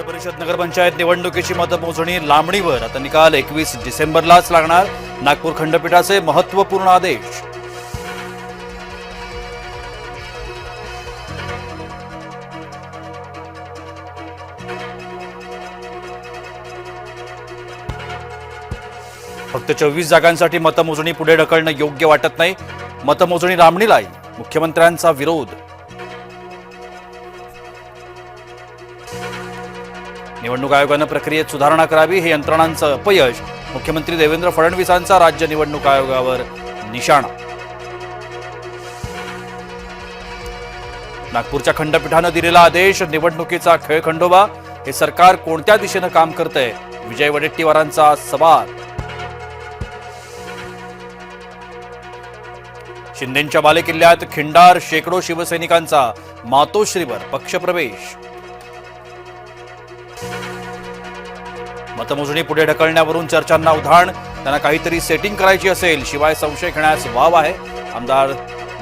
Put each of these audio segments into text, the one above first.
परिषद नगरपंचायत निवडणुकीची मतमोजणी लांबणीवर. आता निकाल 21 डिसेंबरलाच लागणार. नागपूर खंडपीठाचे महत्त्वपूर्ण आदेश. फक्त 24 जागांसाठी मतमोजणी पुढे ढकलणं योग्य वाटत नाही. मतमोजणी लांबणीला येईल. मुख्यमंत्र्यांचा विरोध. निवडणूक आयोगानं प्रक्रियेत सुधारणा करावी हे यंत्रणांचं अपयश. मुख्यमंत्री देवेंद्र फडणवीसांचा राज्य निवडणूक आयोगावर निशाणा. नागपूरच्या खंडपीठानं दिलेला आदेश. निवडणुकीचा खेळखंडोबा. हे सरकार कोणत्या दिशेनं काम करतंय? विजय वडेट्टीवारांचा सवाल. शिंदेंच्या बालेकिल्ल्यात खिंडार. शेकडो शिवसैनिकांचा मातोश्रीवर पक्षप्रवेश. मतमोजणी पुढे ढकलण्यावरून चर्चांना उधाण. त्यांना काहीतरी सेटिंग करायची असेल, शिवाय संशय घेण्यास वाव आहे. आमदार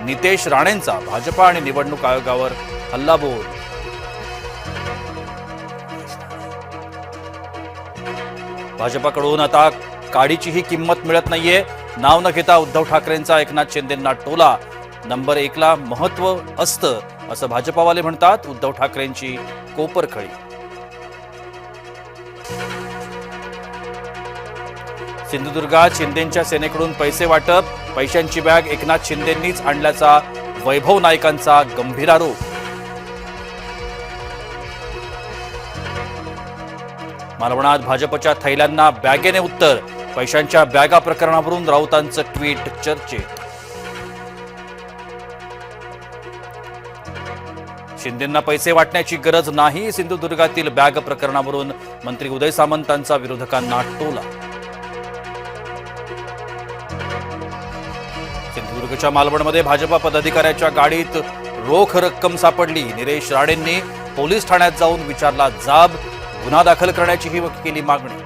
नितेश राणेंचा भाजपा आणि निवडणूक आयोगावर हल्लाबोल. भाजपाकडून आता काडीचीही किंमत मिळत नाहीये. नाव न घेता उद्धव ठाकरेंचा एकनाथ शिंदेंना टोला. नंबर 1 ला महत्व असतं असं भाजपावाले म्हणतात. उद्धव ठाकरेंची कोपरखळी. सिंधुदुर्गात शिंदेंच्या सेनेकडून पैसे वाटप. पैशांची बॅग एकनाथ शिंदेंनीच आणल्याचा वैभव नाईकांचा गंभीर आरोप. मालवणात भाजपच्या थैल्यांना बॅगेने उत्तर. पैशांच्या बॅगा प्रकरणावरून राऊतांचं ट्विट चर्चेत. शिंदेंना पैसे वाटण्याची गरज नाही. सिंधुदुर्गातील बॅग प्रकरणावरून मंत्री उदय सामंतांचा विरोधकांना टोला. सिंधुदुर्गच्या मालवणमध्ये भाजपा पदाधिकाऱ्याच्या गाडीत रोख रक्कम सापडली. निलेश राणेंनी पोलीस ठाण्यात जाऊन विचारला जाब. गुन्हा दाखल करण्याचीही केली मागणी.